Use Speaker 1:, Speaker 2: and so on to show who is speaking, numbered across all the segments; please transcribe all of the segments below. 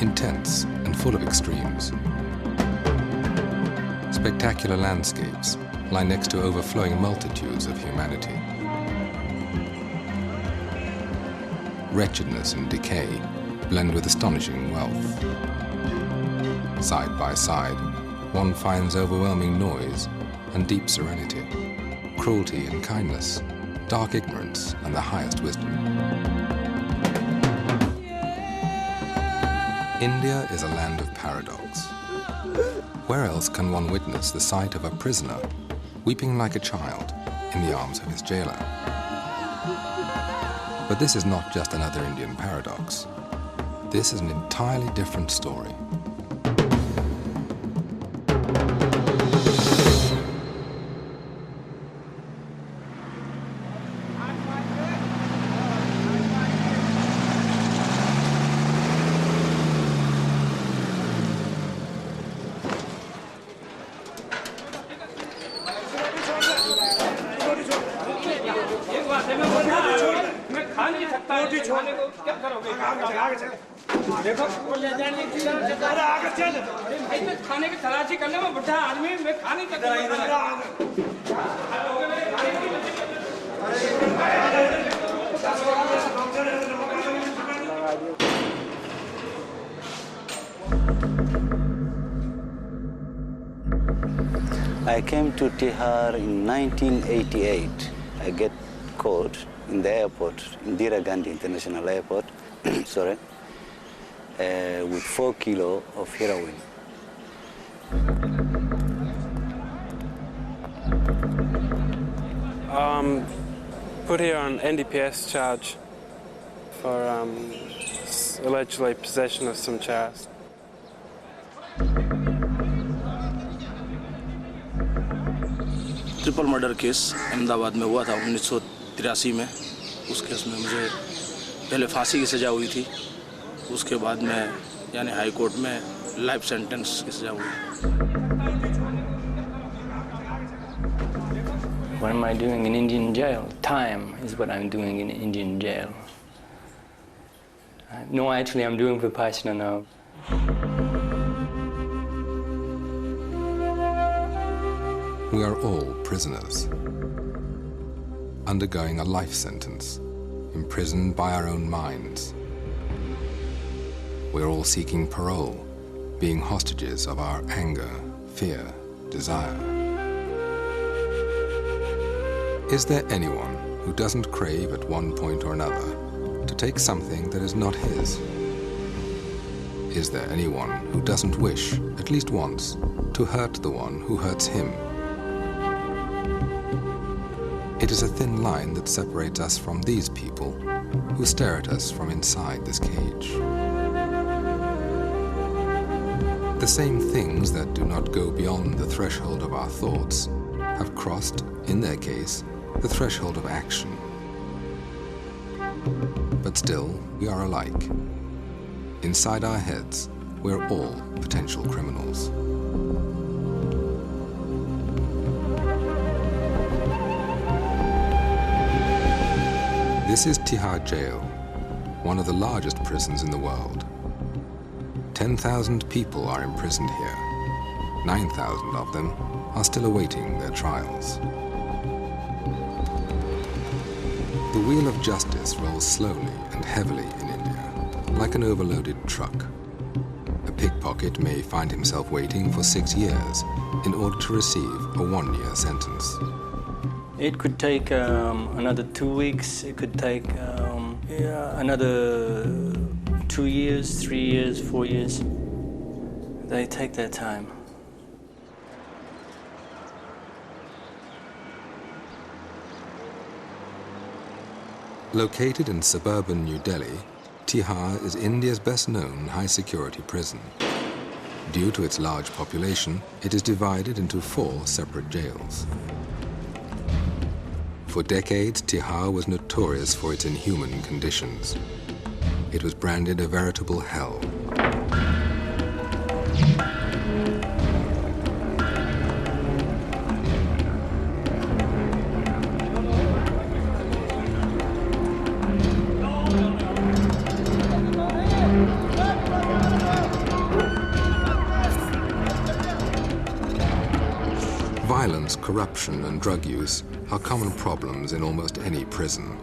Speaker 1: intense and full of extremes. Spectacular landscapes lie next to overflowing multitudes of humanity. Wretchedness and decay blend with astonishing wealth. Side by side, one finds overwhelming noise and deep serenity, cruelty and kindness, dark ignorance and the highest wisdom. India is a land of paradox. Where else can one witness the sight of a prisoner weeping like a child in the arms of his jailer? But this is not just another Indian paradox. This is an entirely different story.
Speaker 2: I came to Tihar in 1988. I get caught in the airport, Indira Gandhi International Airport, sorry, with 4 kilos of heroin.
Speaker 3: Put here on NDPS charge for allegedly possession of some charas.
Speaker 4: Triple murder case Ahmedabad में हुआ था 1983 में। उस case में मुझे पहले फांसी की सज़ा हुई थी, उसके बाद में यानी हाई कोर्ट में लाइफ सेंटेंस की सज़ा हुई।
Speaker 5: What am I doing in Indian jail? Time is what I'm doing in Indian jail. No, actually, I'm doing Vipassana now.
Speaker 1: We are all prisoners, undergoing a life sentence, imprisoned by our own minds. We're all seeking parole, being hostages of our anger, fear, desire. Is there anyone who doesn't crave at one point or another to take something that is not his? Is there anyone who doesn't wish, at least once, to hurt the one who hurts him? It is a thin line that separates us from these people who stare at us from inside this cage. The same things that do not go beyond the threshold of our thoughts have crossed, in their case, the threshold of action. But still, we are alike. Inside our heads, we're all potential criminals. This is Tihar Jail, one of the largest prisons in the world. 10,000 people are imprisoned here. 9,000 of them are still awaiting their trials. The wheel of justice rolls slowly and heavily in India, like an overloaded truck. A pickpocket may find himself waiting for 6 years in order to receive a 1-year sentence.
Speaker 5: It could take another 2 weeks. It could take another 2 years, 3 years, 4 years. They take their time.
Speaker 1: Located in suburban New Delhi, Tihar is India's best-known high-security prison. Due to its large population, it is divided into 4 separate jails. For decades, Tihar was notorious for its inhuman conditions. It was branded a veritable hell. Violence, corruption and drug use are common problems in almost any prison.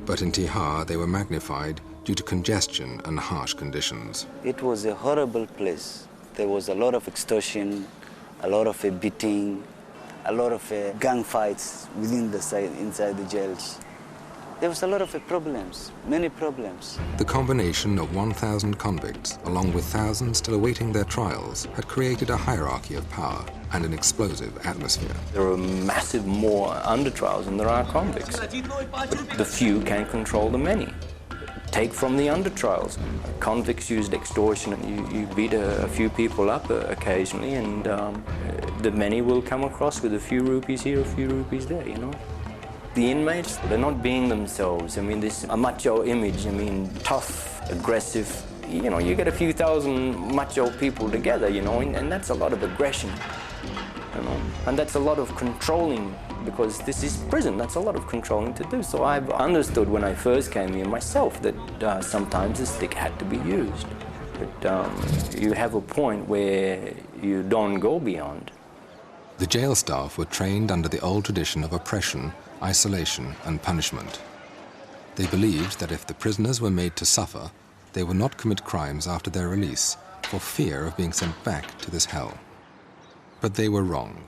Speaker 1: But in Tihar, they were magnified due to congestion and harsh conditions.
Speaker 2: It was a horrible place. There was a lot of extortion, a lot of beating, a lot of gang fights inside the jails. There was a lot of problems, many problems.
Speaker 1: The combination of 1,000 convicts, along with thousands still awaiting their trials, had created a hierarchy of power and an explosive atmosphere.
Speaker 5: There are massive more under-trials than there are convicts. The few can control the many. Take from the under-trials. Convicts used extortion, and you beat a few people up occasionally, and the many will come across with a few rupees here, a few rupees there, you know. The inmates, they're not being themselves. I mean, this a macho image, I mean, tough, aggressive. You know, you get a few thousand macho people together, you know, and that's a lot of aggression, you know. And that's a lot of controlling, because this is prison, that's a lot of controlling to do. So I've understood when I first came here myself that sometimes the stick had to be used. But you have a point where you don't go beyond.
Speaker 1: The jail staff were trained under the old tradition of oppression, isolation and punishment. They believed that if the prisoners were made to suffer, they would not commit crimes after their release for fear of being sent back to this hell. But they were wrong.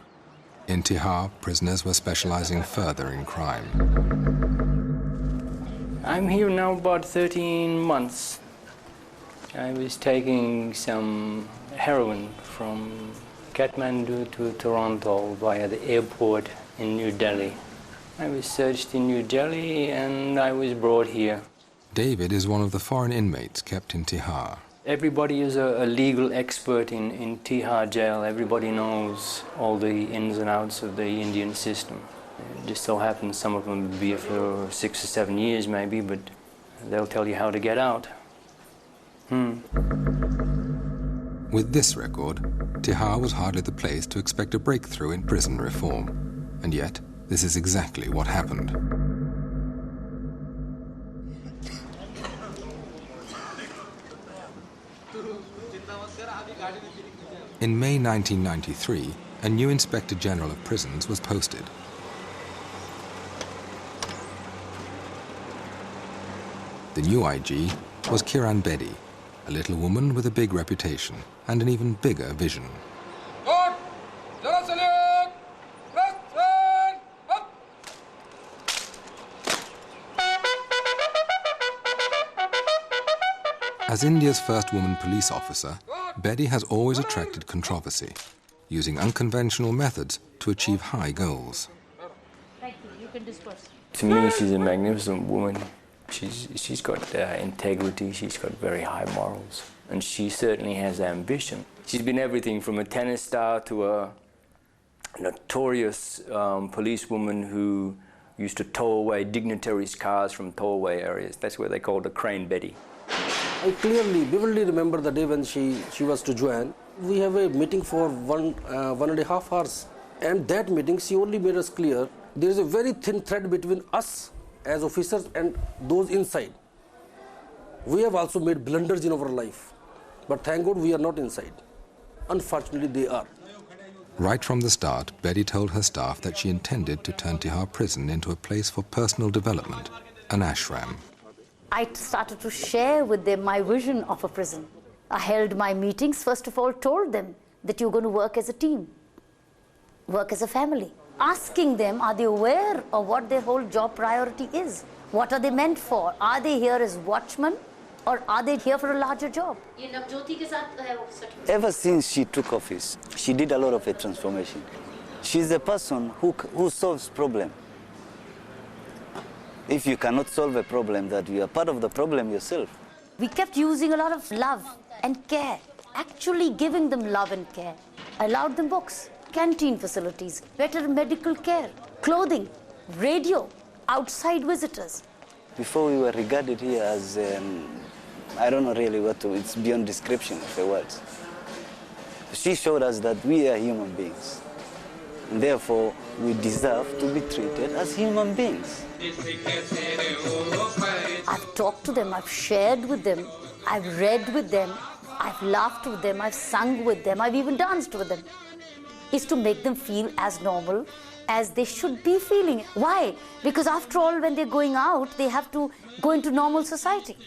Speaker 1: In Tihar, prisoners were specializing further in crime.
Speaker 5: I'm here now about 13 months. I was taking some heroin from Kathmandu to Toronto via the airport in New Delhi. I was searched in New Delhi and I was brought here.
Speaker 1: David is one of the foreign inmates kept in Tihar.
Speaker 5: Everybody is a legal expert in Tihar jail. Everybody knows all the ins and outs of the Indian system. It just so happens some of them will be here for 6 or 7 years maybe, but they'll tell you how to get out.
Speaker 1: With this record, Tihar was hardly the place to expect a breakthrough in prison reform. And yet, this is exactly what happened. In May 1993, a new Inspector General of Prisons was posted. The new IG was Kiran Bedi, a little woman with a big reputation and an even bigger vision. As India's first woman police officer, Bedi has always attracted controversy, using unconventional methods to achieve high goals.
Speaker 6: Thank you. You can disperse.
Speaker 5: To me, she's a magnificent woman. She's got integrity, she's got very high morals, and she certainly has ambition. She's been everything from a tennis star to a notorious policewoman who used to tow away dignitaries' cars from towaway areas. That's where they called her Crane Betty.
Speaker 7: I vividly remember the day when she was to join. We have a meeting for 1.5 hours. And that meeting, she only made us clear there is a very thin thread between us as officers and those inside. We have also made blunders in our life. But thank God we are not inside. Unfortunately, they are.
Speaker 1: Right from the start, Bedi told her staff that she intended to turn Tihar Prison into a place for personal development, an ashram.
Speaker 6: I started to share with them my vision of a prison. I held my meetings, first of all, told them that you're going to work as a team, work as a family. Asking them, are they aware of what their whole job priority is? What are they meant for? Are they here as watchmen or are they here for a larger job?
Speaker 2: Ever since she took office, she did a lot of a transformation. She's a person who solves problems. If you cannot solve a problem, that you are part of the problem yourself.
Speaker 6: We kept using a lot of love and care, actually giving them love and care. I allowed them books, canteen facilities, better medical care, clothing, radio, outside visitors.
Speaker 2: Before we were regarded here as, I don't know really it's beyond description of the words. She showed us that we are human beings. And therefore, we deserve to be treated as human beings.
Speaker 6: I've talked to them, I've shared with them, I've read with them, I've laughed with them, I've sung with them, I've even danced with them. is to make them feel as normal as they should be feeling. Why? Because after all, when they're going out, they have to go into normal society.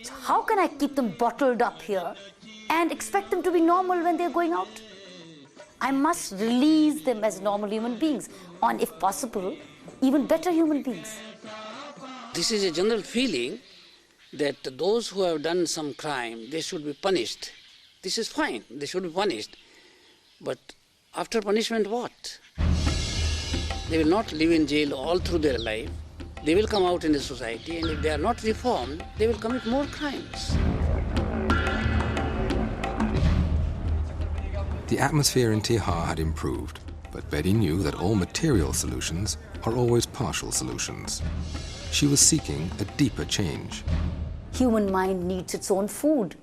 Speaker 6: So how can I keep them bottled up here and expect them to be normal when they're going out? I must release them as normal human beings, and if possible, even better human beings.
Speaker 8: This is a general feeling that those who have done some crime, they should be punished. This is fine, they should be punished. But after punishment, what? They will not live in jail all through their life. They will come out in the society, and if they are not reformed, they will commit more crimes.
Speaker 1: The atmosphere in Tihar had improved, but Bedi knew that all material solutions are always partial solutions. She was seeking a deeper change.
Speaker 6: Human mind needs its own food.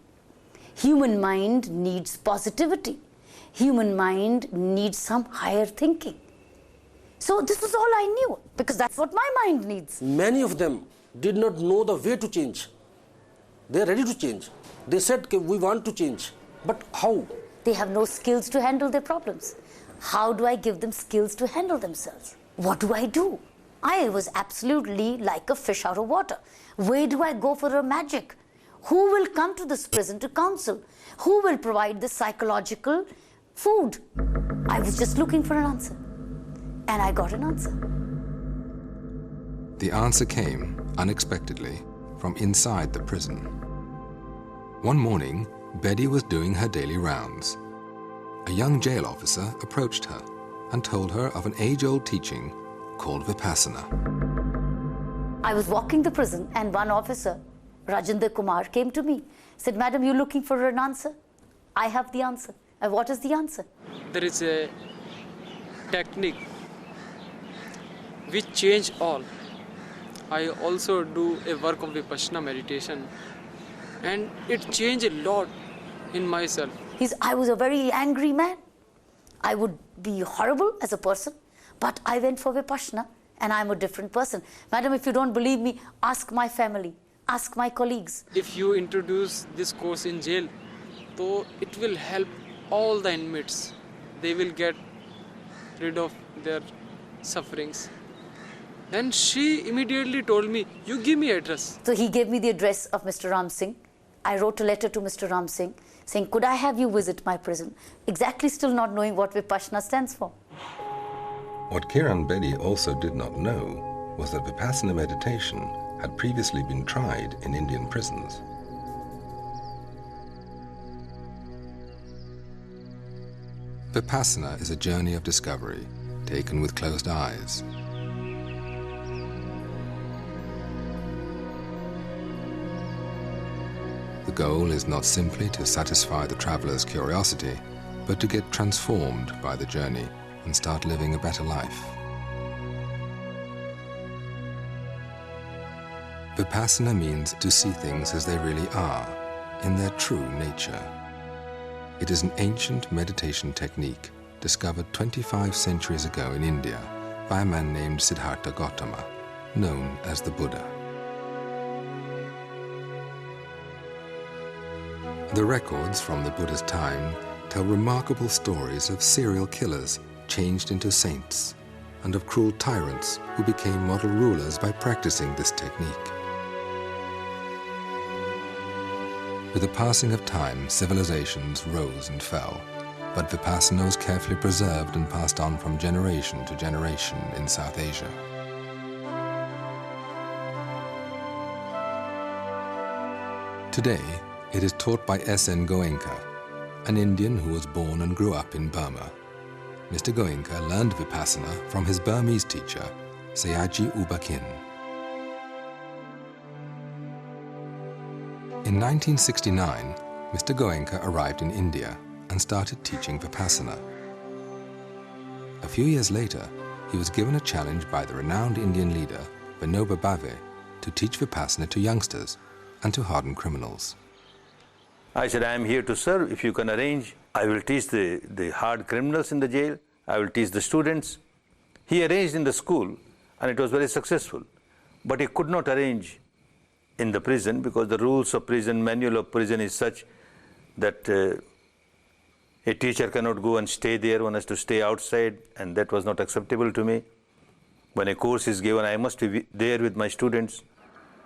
Speaker 6: Human mind needs positivity. Human mind needs some higher thinking. So this was all I knew, because that's what my mind needs.
Speaker 7: Many of them did not know the way to change. They are ready to change. They said, we want to change. But how?
Speaker 6: They have no skills to handle their problems. How do I give them skills to handle themselves? What do I do? I was absolutely like a fish out of water. Where do I go for a magic? Who will come to this prison to counsel? Who will provide the psychological food? I was just looking for an answer. And I got an answer.
Speaker 1: The answer came, unexpectedly, from inside the prison. One morning, Bedi was doing her daily rounds. A young jail officer approached her and told her of an age-old teaching called Vipassana.
Speaker 6: I was walking the prison and one officer, Rajinder Kumar, came to me. Said, "Madam, you're looking for an answer? I have the answer." And what is the answer?
Speaker 9: There is a technique which change all. I also do a work of Vipassana meditation, and it changed a lot in myself.
Speaker 6: I was a very angry man. I would be horrible as a person, but I went for Vipassana and I'm a different person. Madam, if you don't believe me, ask my family, ask my colleagues.
Speaker 9: If you introduce this course in jail, so it will help all the inmates. They will get rid of their sufferings. And she immediately told me, "You give me address."
Speaker 6: So he gave me the address of Mr. Ram Singh. I wrote a letter to Mr. Ram Singh saying, "Could I have you visit my prison?" Exactly still not knowing what Vipassana stands for.
Speaker 1: What Kiran Bedi also did not know was that Vipassana meditation had previously been tried in Indian prisons. Vipassana is a journey of discovery, taken with closed eyes. The goal is not simply to satisfy the traveler's curiosity, but to get transformed by the journey and start living a better life. Vipassana means to see things as they really are, in their true nature. It is an ancient meditation technique discovered 25 centuries ago in India by a man named Siddhartha Gautama, known as the Buddha. The records from the Buddha's time tell remarkable stories of serial killers changed into saints and of cruel tyrants who became model rulers by practicing this technique. With the passing of time, civilizations rose and fell, but Vipassana was carefully preserved and passed on from generation to generation in South Asia. Today, it is taught by S.N. Goenka, an Indian who was born and grew up in Burma. Mr. Goenka learned Vipassana from his Burmese teacher, Sayaji Ubakin. In 1969, Mr. Goenka arrived in India and started teaching Vipassana. A few years later, he was given a challenge by the renowned Indian leader, Vinoba Bhave, to teach Vipassana to youngsters and to hardened criminals.
Speaker 10: I said, "I am here to serve. If you can arrange, I will teach the hard criminals in the jail. I will teach the students." He arranged in the school, and it was very successful. But he could not arrange in the prison because the rules of prison, manual of prison is such that A teacher cannot go and stay there, one has to stay outside, and that was not acceptable to me. When a course is given, I must be there with my students.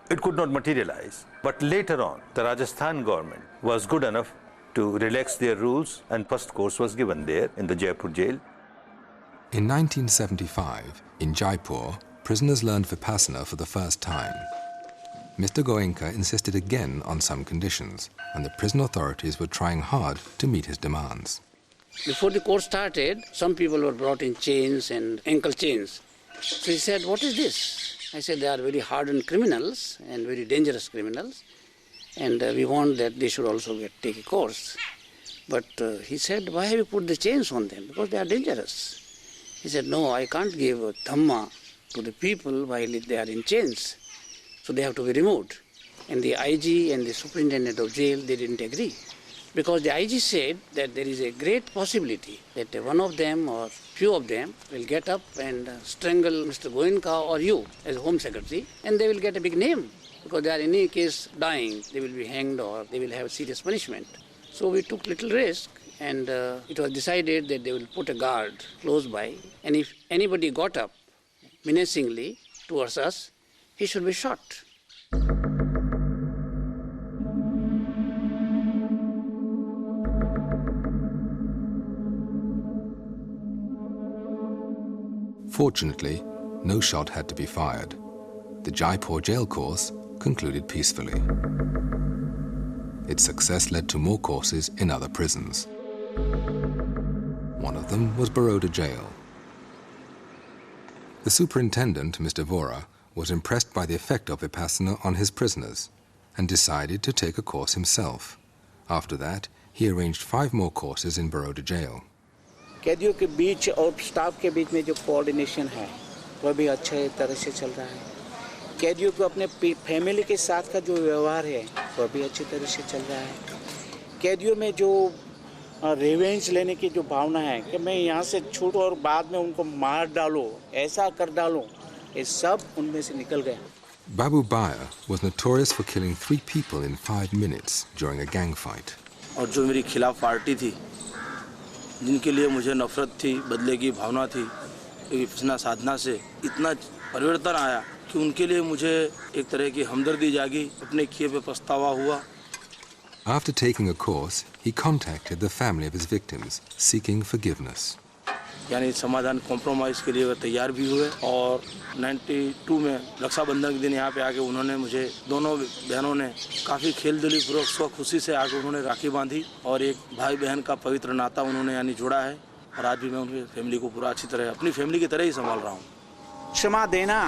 Speaker 10: It could not materialize. But later on, the Rajasthan government was good enough to relax their rules, and first course was given there in the Jaipur jail.
Speaker 1: In 1975, in Jaipur, prisoners learned Vipassana for the first time. Mr. Goenka insisted again on some conditions, and the prison authorities were trying hard to meet his demands.
Speaker 8: Before the course started, some people were brought in chains and ankle chains. So he said, "What is this?" I said, "They are very hardened criminals and very dangerous criminals, and we want that they should also take a course." But he said, "Why have you put the chains on them? Because they are dangerous." He said, "No, I can't give Dhamma to the people while they are in chains. So they have to be removed." And the IG and the superintendent of jail, they didn't agree. Because the IG said that there is a great possibility that one of them or few of them will get up and strangle Mr. Goenka or you as Home Secretary, and they will get a big name. Because they are in any case dying, they will be hanged or they will have serious punishment. So we took little risk, and it was decided that they will put a guard close by, and if anybody got up menacingly towards us, he should be shot.
Speaker 1: Fortunately, no shot had to be fired. The Jaipur jail course concluded peacefully. Its success led to more courses in other prisons. One of them was Baroda jail. The superintendent, Mr. Vora, was impressed by the effect of Vipassana on his prisoners and decided to take a course himself. After that, he arranged 5 more courses in Baroda jail.
Speaker 11: कैदियों के बीच और staff के बीच में जो coordination है वह भी अच्छे तरह से चल रहा है। कैदियों को अपने फैमिली के साथ का जो व्यवहार है वह भी अच्छी तरह से चल रहा है। कैदियों में जो रिवेंज लेने की जो भावना है कि मैं यहाँ से छूटूं और बाद में उनको मार डालूं, ऐसा कर डालूं, ये सब उनमें से निकल गया।
Speaker 1: Babu Baya was notorious for killing 3 people in 5 minutes during a gang fight.
Speaker 4: और जो मेरी खिलाफ पार्टी थी, जिनके लिए मुझे नफरत थी, बदले की भावना थी, विपස්සना साधना से इतना परिवर्तन आया कि उनके लिए मुझे एक तरह की हमदर्दी जागी, अपने किए पे पछतावा हुआ।
Speaker 1: After taking a course, he contacted the family of his victims, seeking forgiveness.
Speaker 4: यानी समाधान कॉम्प्रोमाइज़ के लिए वो तैयार भी हुए, और 92 में रक्षाबंधन के दिन यहाँ पे आके उन्होंने मुझे, दोनों बहनों ने काफ़ी खेलदिली पूर्वक स्व खुशी से आके उन्होंने राखी बांधी और एक भाई बहन का पवित्र नाता उन्होंने यानी जोड़ा है, और आज भी मैं उनकी फैमिली को पूरा अच्छी तरह अपनी फैमिली की तरह ही संभाल रहा हूँ।
Speaker 11: क्षमा देना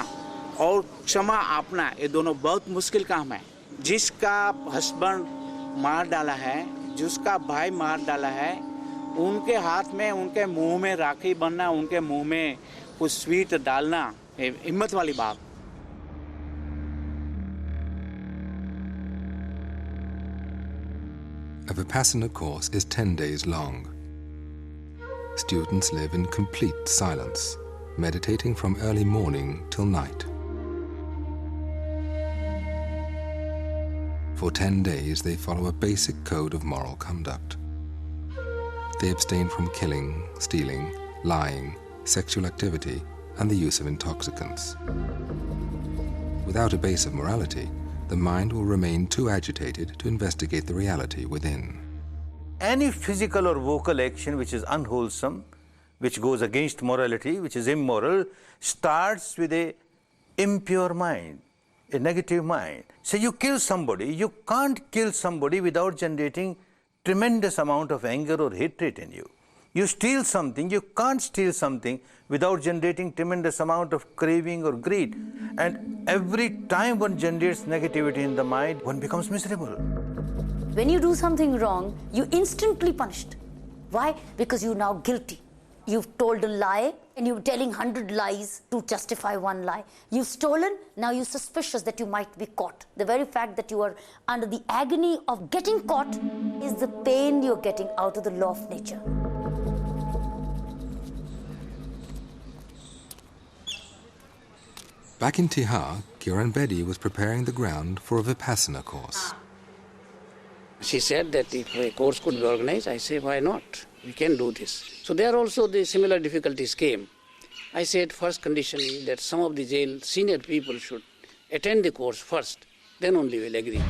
Speaker 11: और क्षमा आपना ये दोनों बहुत मुश्किल काम है। जिसका हस्बैंड मार डाला है, जिसका भाई मार डाला है, उनके हाथ में, उनके मुंह में राखी बनना, उनके मुंह में कुछ स्वीट डालना, हिम्मत वाली बात।
Speaker 1: A Vipassana course is 10 days long. Students live in complete silence, meditating from early morning till night. For 10 days, they follow a basic code of moral conduct. They abstain from killing, stealing, lying, sexual activity, and the use of intoxicants. Without a base of morality, the mind will remain too agitated to investigate the reality within.
Speaker 10: Any physical or vocal action which is unwholesome, which goes against morality, which is immoral, starts with a impure mind, a negative mind. So you kill somebody, you can't kill somebody without generating tremendous amount of anger or hatred in you. You steal something, you can't steal something without generating tremendous amount of craving or greed. And every time one generates negativity in the mind, one becomes miserable.
Speaker 6: When you do something wrong, you instantly punished. Why? Because you're now guilty. You've told a lie and you're telling 100 lies to justify one lie. You've stolen, now you're suspicious that you might be caught. The very fact that you are under the agony of getting caught is the pain you're getting out of the law of nature.
Speaker 1: Back in Tihar, Kiran Bedi was preparing the ground for a Vipassana course.
Speaker 8: She said that if a course could be organized, I say, why not? we can do this. So there also the similar difficulties came. I said first condition is that some of the jail senior people should attend the course first, then only we'll agree.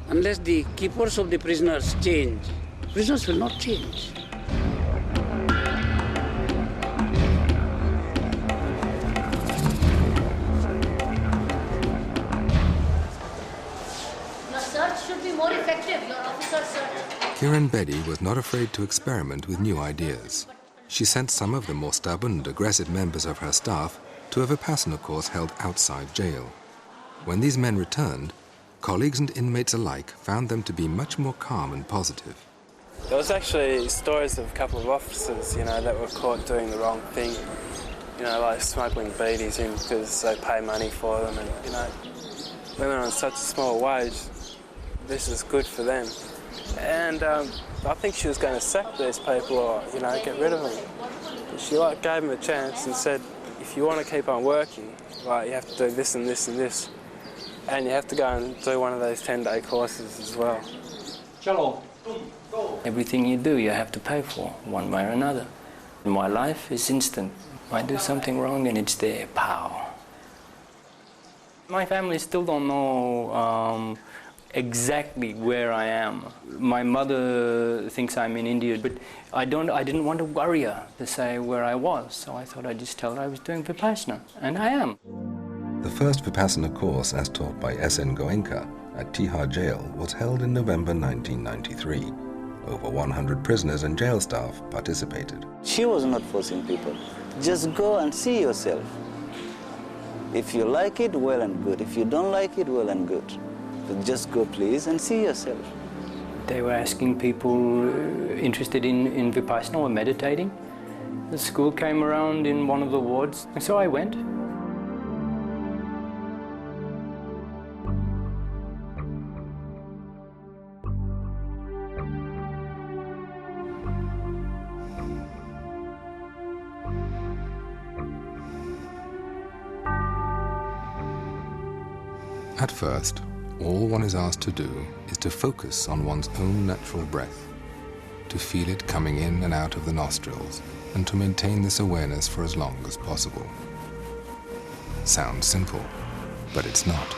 Speaker 8: Unless the keepers of the prisoners change, prisoners will not change.
Speaker 6: Your search should be more effective, your officer's search.
Speaker 1: Kiran Bedi was not afraid to experiment with new ideas. She sent some of the more stubborn and aggressive members of her staff to a Vipassana course held outside jail. When these men returned, colleagues and inmates alike found them to be much more calm and positive.
Speaker 3: There was actually stories of a couple of officers, that were caught doing the wrong thing, like smuggling beedies in because they pay money for them, and, when they're on such a small wage, this is good for them. And I think she was going to sack these people or, get rid of them. But she gave them a chance and said, if you want to keep on working, you have to do this and this and this. And you have to go and do one of those 10-day courses as well.
Speaker 5: Everything you do, you have to pay for, one way or another. My life is instant. I do something wrong and it's there, pow. My family still don't know exactly where I am. My mother thinks I'm in India, but I didn't want to worry her to say where I was, so I thought I'd just tell her I was doing Vipassana, and I am.
Speaker 1: The first Vipassana course, as taught by S.N. Goenka at Tihar jail, was held in November 1993. Over 100 prisoners and jail staff participated.
Speaker 2: She was not forcing people. Just go and see yourself. If you like it, well and good. If you don't like it, well and good. But just go, please, and see yourself.
Speaker 5: They were asking people interested in Vipassana or meditating. The school came around in one of the wards, and so I went.
Speaker 1: At first, all one is asked to do is to focus on one's own natural breath, to feel it coming in and out of the nostrils, and to maintain this awareness for as long as possible. Sounds simple, but it's not.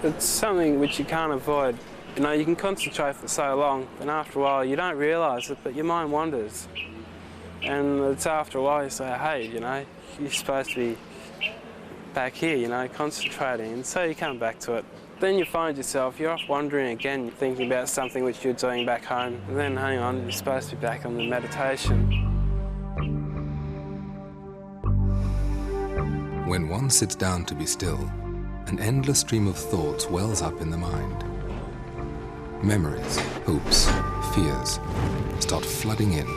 Speaker 3: It's something which you can't avoid. You can concentrate for so long, and after a while you don't realise it, but your mind wanders. And it's after a while you say, hey, you're supposed to be back here, concentrating, and so you come back to it. Then you find yourself, you're off wandering again, thinking about something which you're doing back home, and then hang on, you're supposed to be back on the meditation.
Speaker 1: When one sits down to be still, an endless stream of thoughts wells up in the mind. Memories, hopes, fears start flooding in.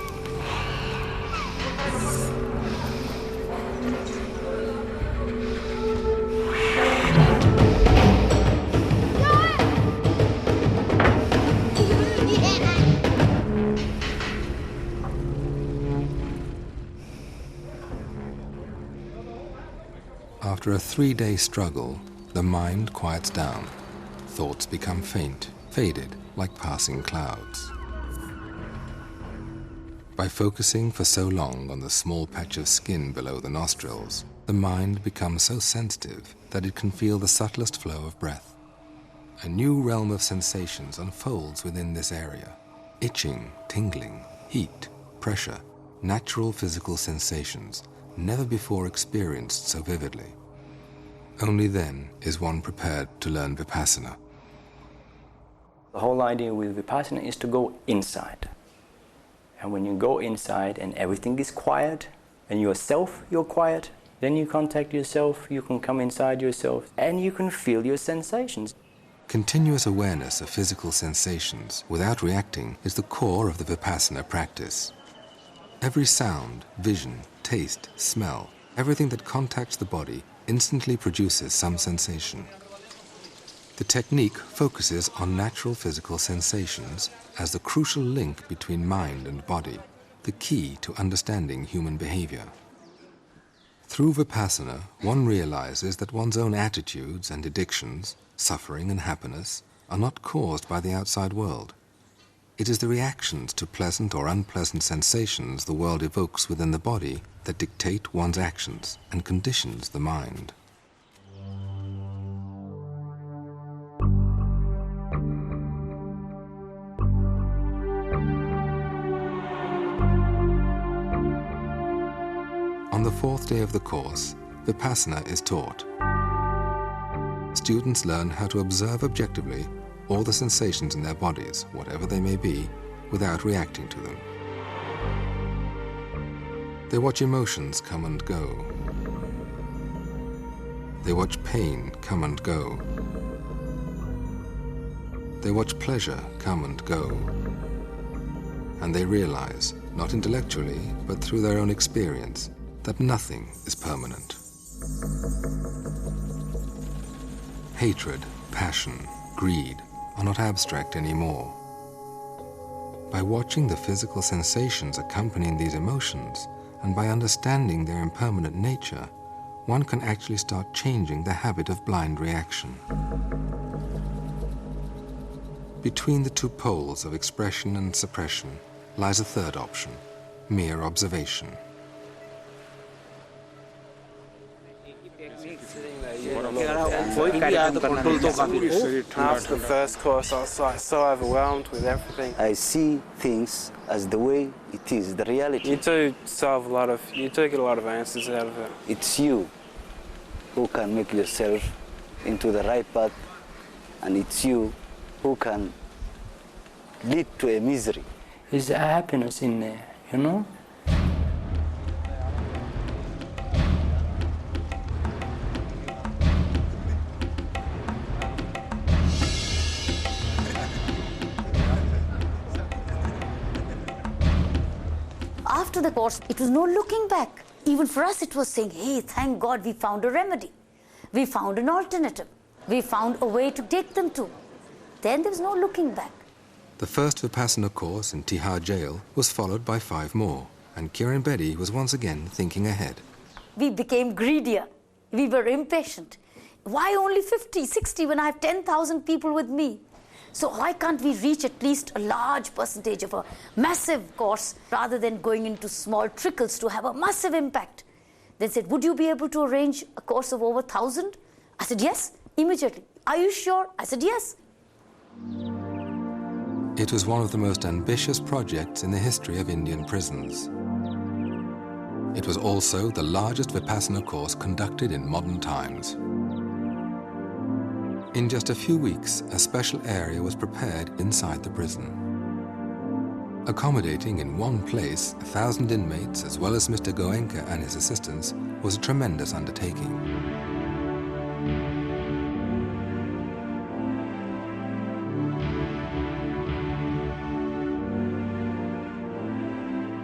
Speaker 1: After a 3-day struggle, the mind quiets down. Thoughts become faint, faded like passing clouds. By focusing for so long on the small patch of skin below the nostrils, the mind becomes so sensitive that it can feel the subtlest flow of breath. A new realm of sensations unfolds within this area. Itching, tingling, heat, pressure, natural physical sensations, never before experienced so vividly. Only then is one prepared to learn Vipassana.
Speaker 5: The whole idea with Vipassana is to go inside. And when you go inside and everything is quiet, and you're quiet, then you contact yourself, you can come inside yourself, and you can feel your sensations.
Speaker 1: Continuous awareness of physical sensations without reacting is the core of the Vipassana practice. Every sound, vision, taste, smell, everything that contacts the body instantly produces some sensation. The technique focuses on natural physical sensations as the crucial link between mind and body, the key to understanding human behavior. Through Vipassana, one realizes that one's own attitudes and addictions, suffering and happiness, are not caused by the outside world. It is the reactions to pleasant or unpleasant sensations the world evokes within the body that dictate one's actions and conditions the mind. On the fourth day of the course, Vipassana is taught. Students learn how to observe objectively all the sensations in their bodies, whatever they may be, without reacting to them. They watch emotions come and go. They watch pain come and go. They watch pleasure come and go. And they realize, not intellectually, but through their own experience, that nothing is permanent. Hatred, passion, greed are not abstract anymore. By watching the physical sensations accompanying these emotions, and by understanding their impermanent nature, one can actually start changing the habit of blind reaction. Between the two poles of expression and suppression lies a third option, mere observation.
Speaker 3: After the first course, I was like so overwhelmed with everything.
Speaker 2: I see things as the way it is, the reality.
Speaker 3: You do get a lot of answers out of it.
Speaker 2: It's you who can make yourself into the right path, and it's you who can lead to a misery.
Speaker 5: There's a happiness in there, you know?
Speaker 6: After the course, it was no looking back. Even for us, it was saying, hey, thank God we found a remedy. We found an alternative. We found a way to take them to. Then there was no looking back.
Speaker 1: The first Vipassana course in Tihar jail was followed by 5 more, and Kiran Bedi was once again thinking ahead.
Speaker 6: We became greedier. We were impatient. Why only 50, 60 when I have 10,000 people with me? So why can't we reach at least a large percentage of a massive course rather than going into small trickles to have a massive impact? They said, would you be able to arrange a course of over 1,000? I said, yes, immediately. Are you sure? I said, yes.
Speaker 1: It was one of the most ambitious projects in the history of Indian prisons. It was also the largest Vipassana course conducted in modern times. In just a few weeks, a special area was prepared inside the prison. Accommodating in one place 1,000 inmates, as well as Mr. Goenka and his assistants, was a tremendous undertaking.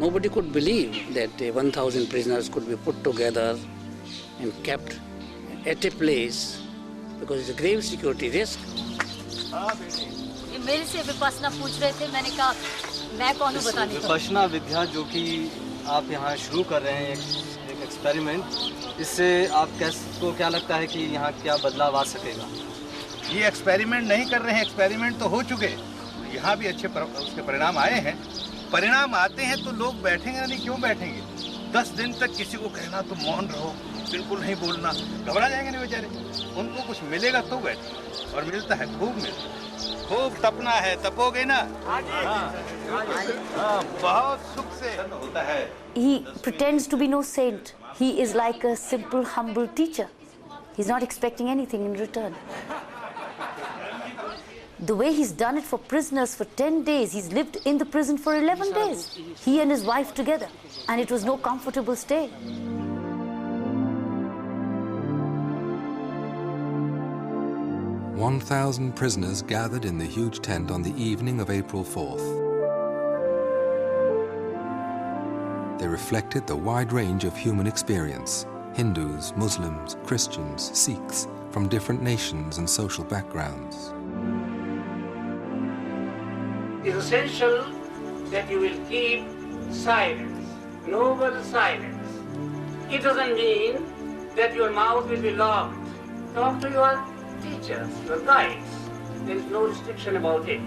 Speaker 8: Nobody could believe that 1,000 prisoners could be put together and kept at a place because it's a grave security risk.
Speaker 12: ये मेरे से विपස්සना पूछ रहे थे, मैंने कहा मैं कौन हूँ बताने को।
Speaker 13: विपස්සना विद्या जो कि आप यहाँ शुरू कर रहे हैं एक एक्सपेरिमेंट, इससे आप को क्या लगता है कि यहाँ क्या बदलाव आ सकेगा?
Speaker 10: ये एक्सपेरिमेंट नहीं कर रहे हैं, एक्सपेरिमेंट तो हो चुके, यहाँ भी अच्छे उसके परिणाम आए हैं। परिणाम आते हैं तो लोग बैठेंगे नहीं, क्यों बैठेंगे? 10 दिन तक किसी को कहना तुम मौन रहो, बिल्कुल नहीं बोलना, घबरा जाएंगे नहीं बेचारे। उनको कुछ मिलेगा तो बैठे, और मिलता है, खूब मिलता है। खूब तपना है, तपोगे ना? बहुत सुख से होता है।
Speaker 6: He pretends to be no saint. He is like a simple, humble teacher. He's not expecting anything in return. The way he's done it for prisoners for 10 days, he's lived in the prison for 11 days. He and his wife together. And it was no comfortable stay.
Speaker 1: "1,000 prisoners gathered in the huge tent on the evening of April 4th. They reflected the wide range of human experience: Hindus, Muslims, Christians, Sikhs, from different nations and social backgrounds.
Speaker 8: It is essential that you will keep silence, noble silence. It doesn't mean that your mouth will be locked. Talk to your teachers, your guides. There is no restriction about it.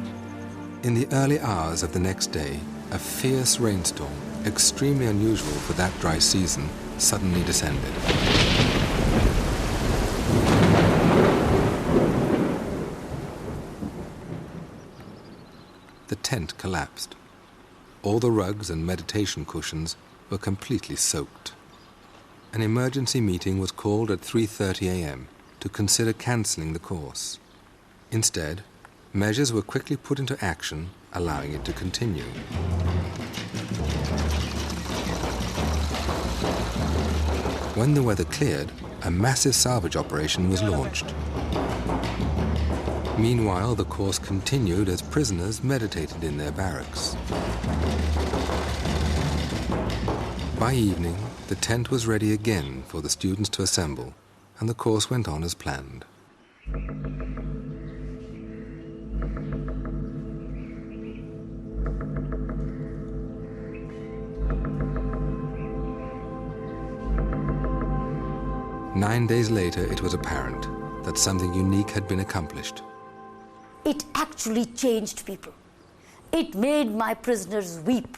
Speaker 1: In the early hours of the next day, a fierce rainstorm, extremely unusual for that dry season, suddenly descended. The tent collapsed. All the rugs and meditation cushions were completely soaked. An emergency meeting was called at 3:30 a.m. to consider cancelling the course. Instead, measures were quickly put into action, allowing it to continue. When the weather cleared, a massive salvage operation was launched. Meanwhile, the course continued as prisoners meditated in their barracks. By evening, the tent was ready again for the students to assemble, and the course went on as planned. Nine days later, it was apparent that something unique had been accomplished.
Speaker 6: It actually changed people. It made my prisoners weep.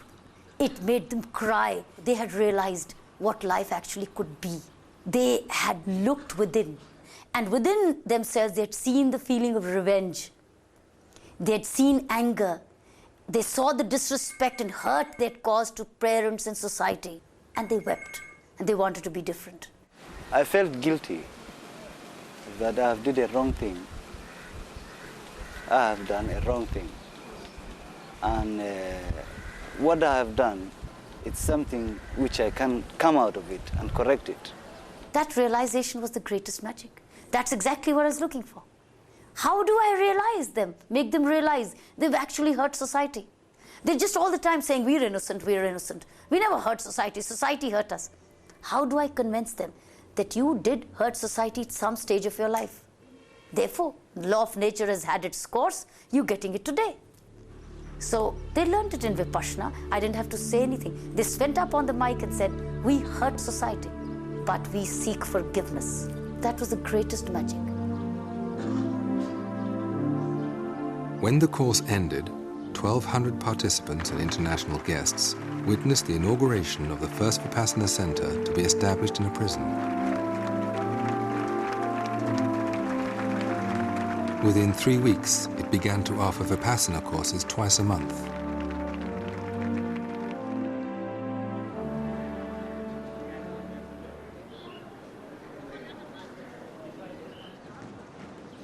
Speaker 6: It made them cry. They had realized what life actually could be. They had looked within, and within themselves they had seen the feeling of revenge. They had seen anger. They saw the disrespect and hurt they had caused to parents and society, and they wept, and they wanted to be different.
Speaker 2: I felt guilty that I did a wrong thing. I have done a wrong thing. And what I have done, it's something which I can come out of it and correct it.
Speaker 6: That realization was the greatest magic. That's exactly what I was looking for. How do I realize them, make them realize they've actually hurt society? They're just all the time saying, we're innocent, we're innocent. We never hurt society, society hurt us. How do I convince them that you did hurt society at some stage of your life? Therefore, the law of nature has had its course, you're getting it today. So they learned it in Vipassana. I didn't have to say anything. They went up on the mic and said, we hurt society, but we seek forgiveness. That was the greatest magic.
Speaker 1: When the course ended, 1,200 participants and international guests witnessed the inauguration of the first Vipassana center to be established in a prison. Within 3 weeks, it began to offer Vipassana courses twice a month.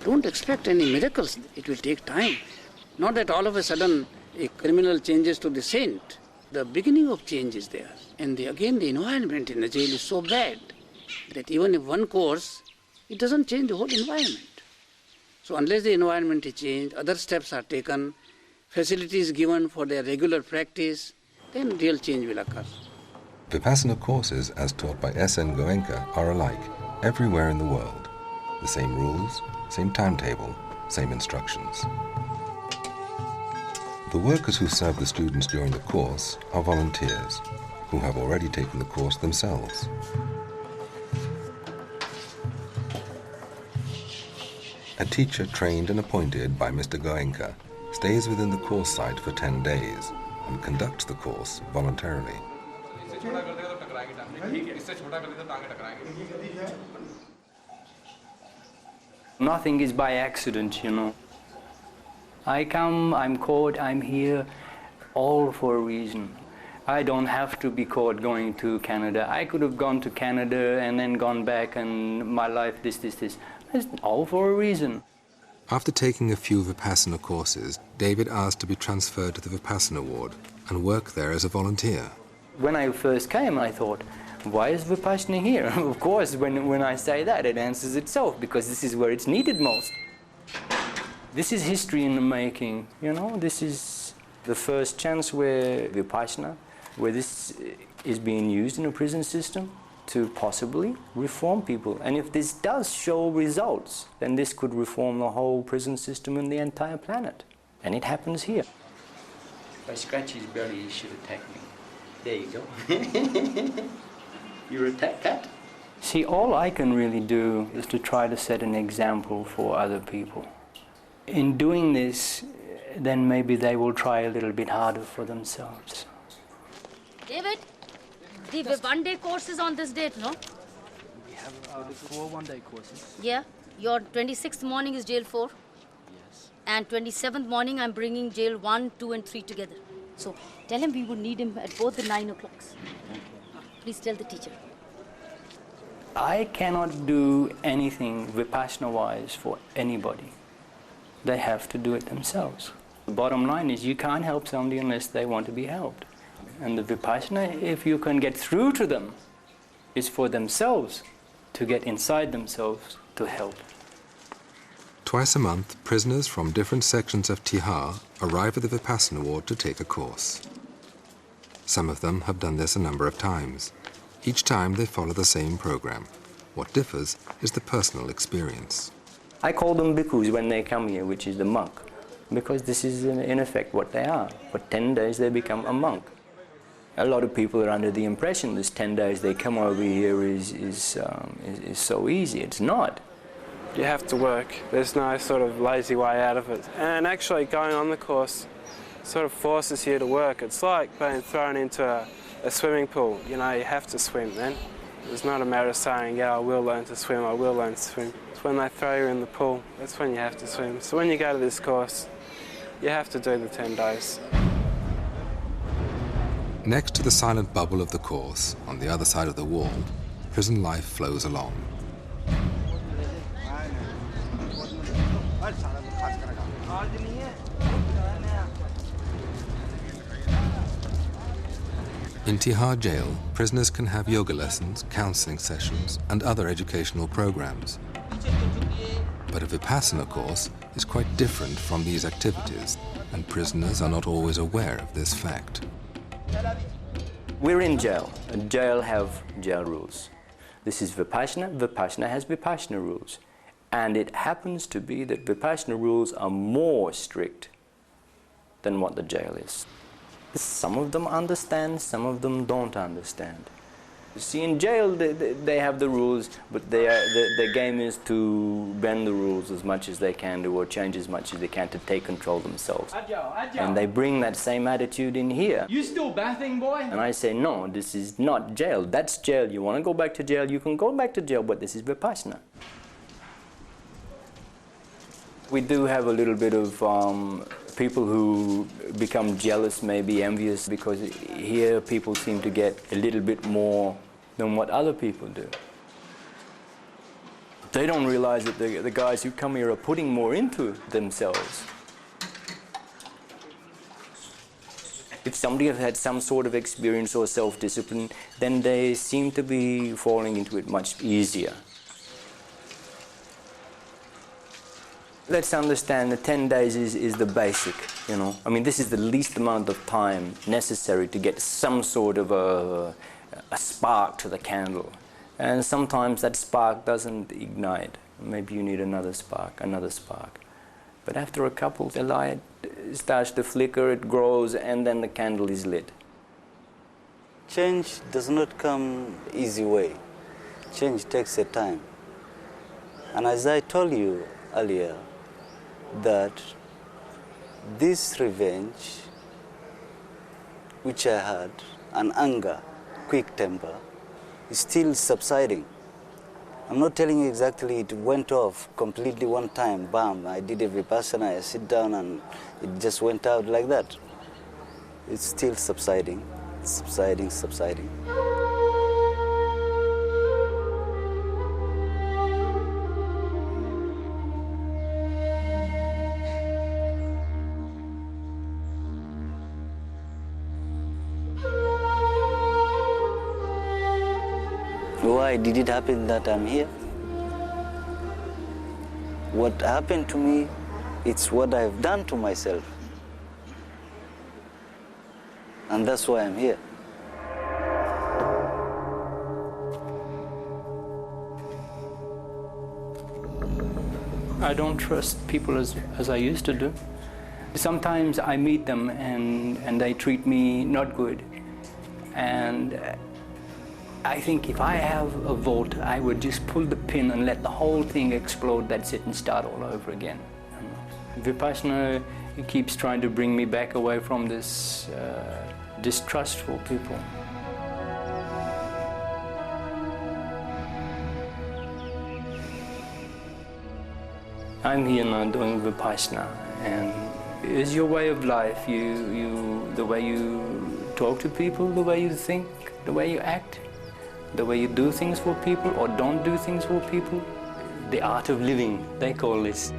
Speaker 8: Don't expect any miracles. It will take time. Not that all of a sudden a criminal changes to the saint. The beginning of change is there. And again, the environment in the jail is so bad that even if one course, it doesn't change the whole environment. So unless the environment is changed, other steps are taken, facilities given for their regular practice, then real change will occur.
Speaker 1: Vipassana courses, as taught by S.N. Goenka, are alike everywhere in the world. The same rules, same timetable, same instructions. The workers who serve the students during the course are volunteers who have already taken the course themselves. A teacher trained and appointed by Mr. Goenka stays within the course site for 10 days and conducts the course voluntarily.
Speaker 5: Nothing is by accident, you know. I come, I'm caught, I'm here, all for a reason. I don't have to be caught going to Canada. I could have gone to Canada and then gone back and my life, this. It's all for a reason.
Speaker 1: After taking a few Vipassana courses, David asked to be transferred to the Vipassana ward and work there as a volunteer.
Speaker 5: When I first came, I thought, why is Vipassana here? Of course, when I say that, it answers itself, because this is where it's needed most. This is history in the making, you know. This is the first chance where Vipassana where this is being used in a prison system to possibly reform people. And if this does show results, then this could reform the whole prison system and the entire planet. And it happens here. If I scratch his belly, he should attack me. There you go. You're a cat? See, all I can really do is to try to set an example for other people. In doing this, then maybe they will try a little bit harder for themselves.
Speaker 12: David, the one-day course is on this date, no?
Speaker 14: We have 4 one-day courses.
Speaker 12: Yeah. Your 26th morning is jail 4.
Speaker 14: Yes.
Speaker 12: And 27th morning, I'm bringing jail 1, 2, and 3 together. So tell him we would need him at both the 9 o'clocks. Please tell the teacher.
Speaker 5: I cannot do anything Vipassana-wise for anybody. They have to do it themselves. The bottom line is you can't help somebody unless they want to be helped. And the Vipassana, if you can get through to them, is for themselves to get inside themselves to help.
Speaker 1: Twice a month, prisoners from different sections of Tihar arrive at the Vipassana ward to take a course. Some of them have done this a number of times. Each time they follow the same program. What differs is the personal experience.
Speaker 5: I call them bhikkhus when they come here, which is the monk, because this is in effect what they are. For 10 days they become a monk. A lot of people are under the impression this 10 days they come over here is so easy. It's not.
Speaker 3: You have to work. There's no sort of lazy way out of it. And actually going on the course sort of forces you to work. It's like being thrown into a swimming pool. You know, you have to swim then. It's not a matter of saying, yeah, I will learn to swim, I will learn to swim. It's when they throw you in the pool, that's when you have to swim. So when you go to this course, you have to do the 10 days.
Speaker 1: Next to the silent bubble of the course, on the other side of the wall, prison life flows along. In Tihar jail, prisoners can have yoga lessons, counseling sessions, and other educational programs. But a Vipassana course is quite different from these activities, and prisoners are not always aware of this fact.
Speaker 5: We're in jail, and jail have jail rules. This is Vipassana. Vipassana has Vipassana rules. And it happens to be that Vipassana rules are more strict than what the jail is. Some of them understand, some of them don't understand. See, in jail they have the rules, but their game is to bend the rules as much as they can do, or change as much as they can to take control themselves. And they bring that same attitude in here.
Speaker 14: You still bathing, boy?
Speaker 5: And I say, no, this is not jail. That's jail. You want to go back to jail, you can go back to jail, but this is Vipassana. We do have a little bit of people who become jealous, maybe envious, because here people seem to get a little bit more than what other people do. They don't realize that the guys who come here are putting more into themselves. If somebody has had some sort of experience or self-discipline, then they seem to be falling into it much easier. Let's understand that 10 days is the basic, you know. I mean, this is the least amount of time necessary to get some sort of a spark to the candle. And sometimes that spark doesn't ignite. Maybe you need another spark, another spark. But after a couple, the light starts to flicker, it grows, and then the candle is lit.
Speaker 2: Change does not come easy way. Change takes a time. And as I told you earlier, that this revenge, which I had, and anger, quick temper, is still subsiding. I'm not telling you exactly it went off completely one time, bam, I did a Vipassana, I sit down and it just went out like that. It's still subsiding, subsiding, subsiding. Why did it happen that I'm here? What happened to me, it's what I've done to myself. And that's why I'm here.
Speaker 5: I don't trust people as I used to do. Sometimes I meet them and they treat me not good. And I think if I have a vote, I would just pull the pin and let the whole thing explode. That's it, and start all over again. Vipassana keeps trying to bring me back away from this distrustful people. I'm here now doing Vipassana, and it's your way of life. The way you talk to people, the way you think, the way you act, the way you do things for people or don't do things for people. The art of living, they call this.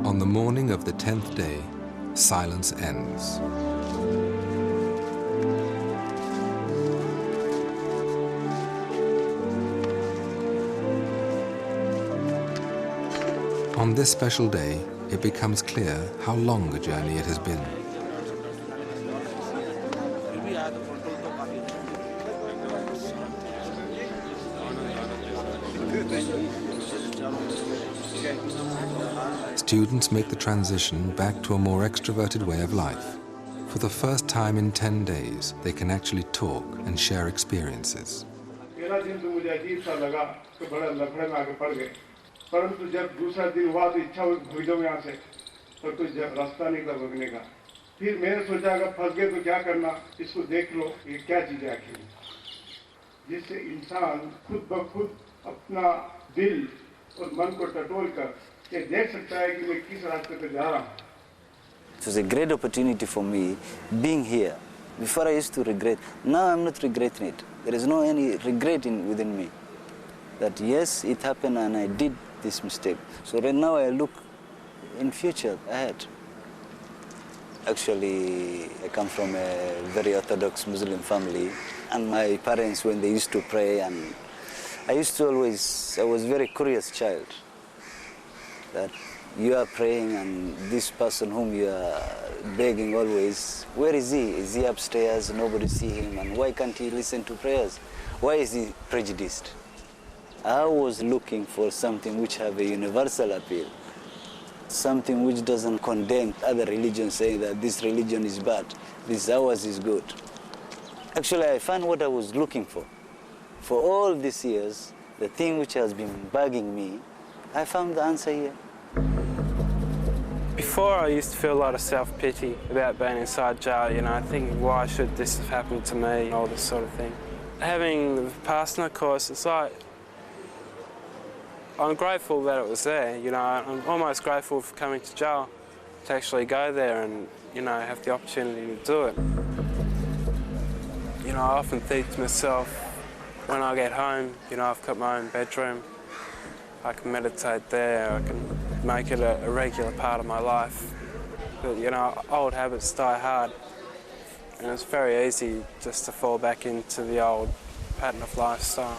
Speaker 1: On the morning of the 10th day, silence ends. On this special day, it becomes clear how long a journey it has been. Students make the transition back to a more extroverted way of life. For the first time in 10 days, they can actually talk and share experiences.
Speaker 2: It was a great opportunity for me being here. Before I used to regret. Now I'm not regretting it. There is no any regret within me. That yes, it happened and I did this mistake. So right now I look in future ahead. Actually, I come from a very orthodox Muslim family, and my parents, when they used to pray, and I was a very curious child. That you are praying and this person whom you are begging always, where is he? Is he upstairs? Nobody see him, and why can't he listen to prayers? Why is he prejudiced? I was looking for something which have a universal appeal, something which doesn't condemn other religions, saying that this religion is bad, this ours is good. Actually, I found what I was looking for. For all these years, the thing which has been bugging me, I found the answer here.
Speaker 3: Before, I used to feel a lot of self-pity about being inside jail, thinking, why should this have happened to me, and all this sort of thing. Having the Vipassana course, it's like, I'm grateful that it was there, I'm almost grateful for coming to jail, to actually go there and, have the opportunity to do it. I often think to myself, when I get home, I've got my own bedroom, I can meditate there, I can make it a regular part of my life. But, old habits die hard, and it's very easy just to fall back into the old pattern of lifestyle.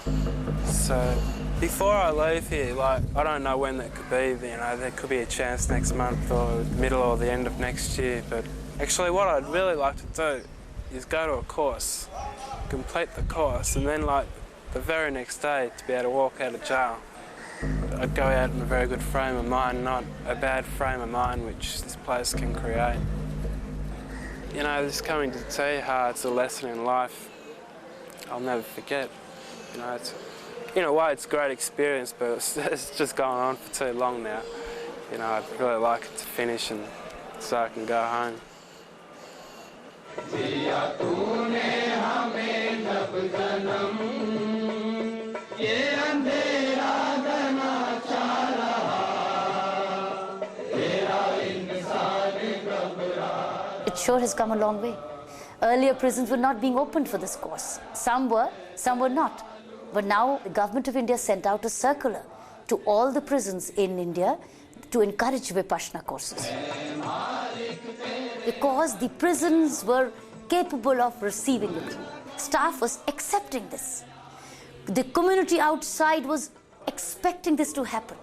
Speaker 3: So, before I leave here, I don't know when that could be, there could be a chance next month or the middle or the end of next year, but actually what I'd really like to do is go to a course, complete the course, and then the very next day to be able to walk out of jail. I'd go out in a very good frame of mind, not a bad frame of mind which this place can create. This coming to Tihar, it's a lesson in life I'll never forget. In a way, it's a great experience, but it's just gone on for too long now. I'd really like it to finish and so I can go home.
Speaker 6: It sure has come a long way. Earlier, prisons were not being opened for this course. Some were not. But now, the government of India sent out a circular to all the prisons in India to encourage Vipassana courses. Because the prisons were capable of receiving it. Staff was accepting this. The community outside was expecting this to happen.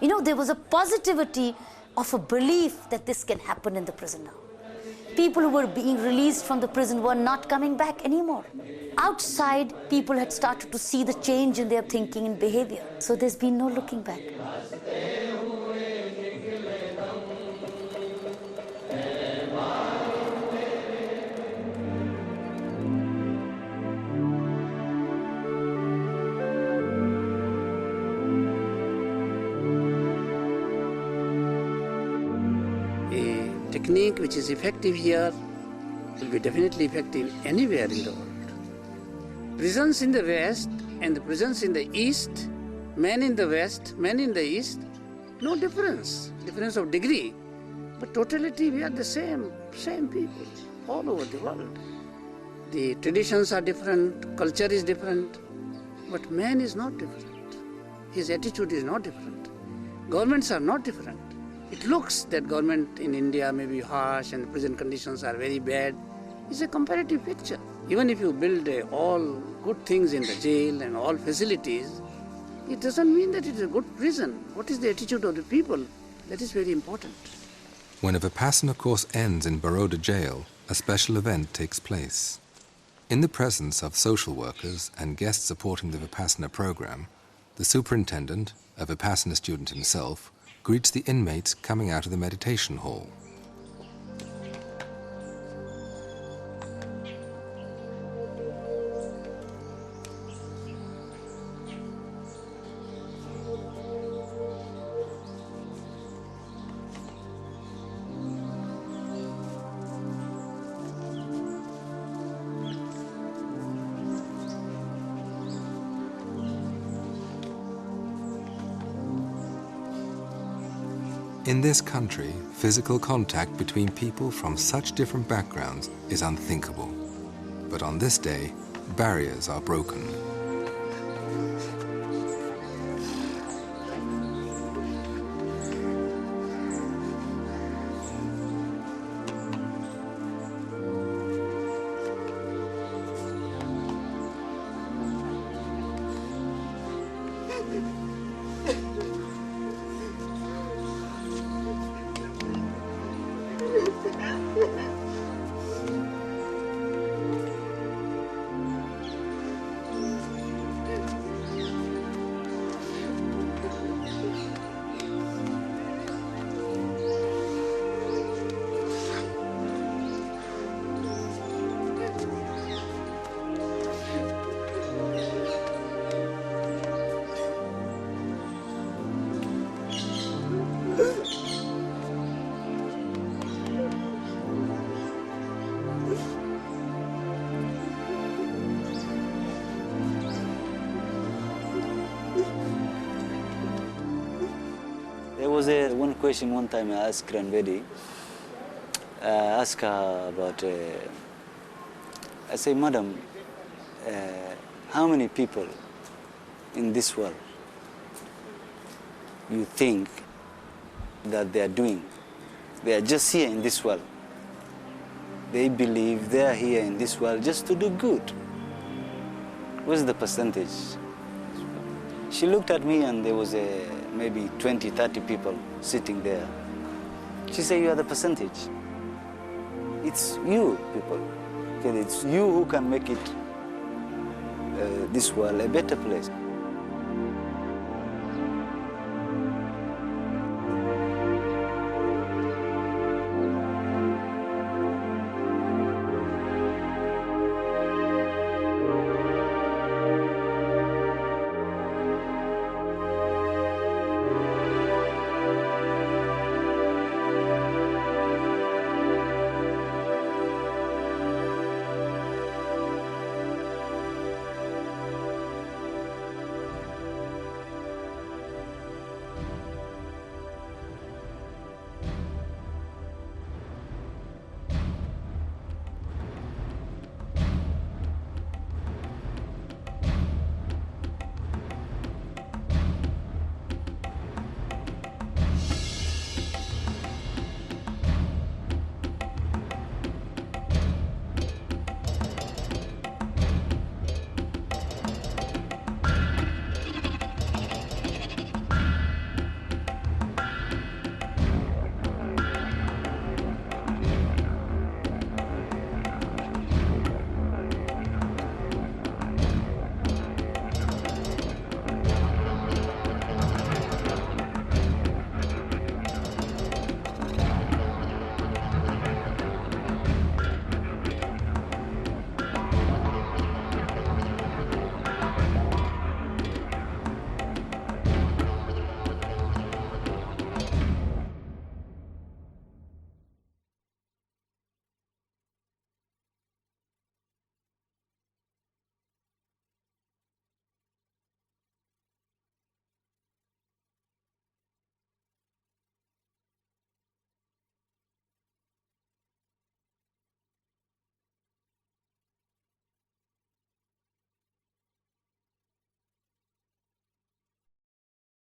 Speaker 6: You know, there was a positivity of a belief that this can happen in the prison now. People who were being released from the prison were not coming back anymore. Outside, people had started to see the change in their thinking and behavior. So there's been no looking back.
Speaker 8: Technique which is effective here will be definitely effective anywhere in the world. Prisons in the West and the prisons in the East, men in the West, men in the East, no difference of degree, but totality we are the same people all over the world. The traditions are different, culture is different, but man is not different. His attitude is not different. Governments are not different. It looks that government in India may be harsh and prison conditions are very bad. It's a comparative picture. Even if you build all good things in the jail and all facilities, it doesn't mean that it is a good prison. What is the attitude of the people? That is very important.
Speaker 1: When a Vipassana course ends in Baroda jail, a special event takes place. In the presence of social workers and guests supporting the Vipassana program, the superintendent, a Vipassana student himself, greets the inmates coming out of the meditation hall. In this country, physical contact between people from such different backgrounds is unthinkable. But on this day, barriers are broken.
Speaker 2: There was one question one time I asked Kiran Bedi. I asked her about, I say, Madam, how many people in this world you think that they are doing? They are just here in this world. They believe they are here in this world just to do good. What's the percentage? She looked at me and there was maybe 20, 30 people sitting there. She said, you are the percentage. It's you, people. Okay, it's you who can make it, this world, a better place.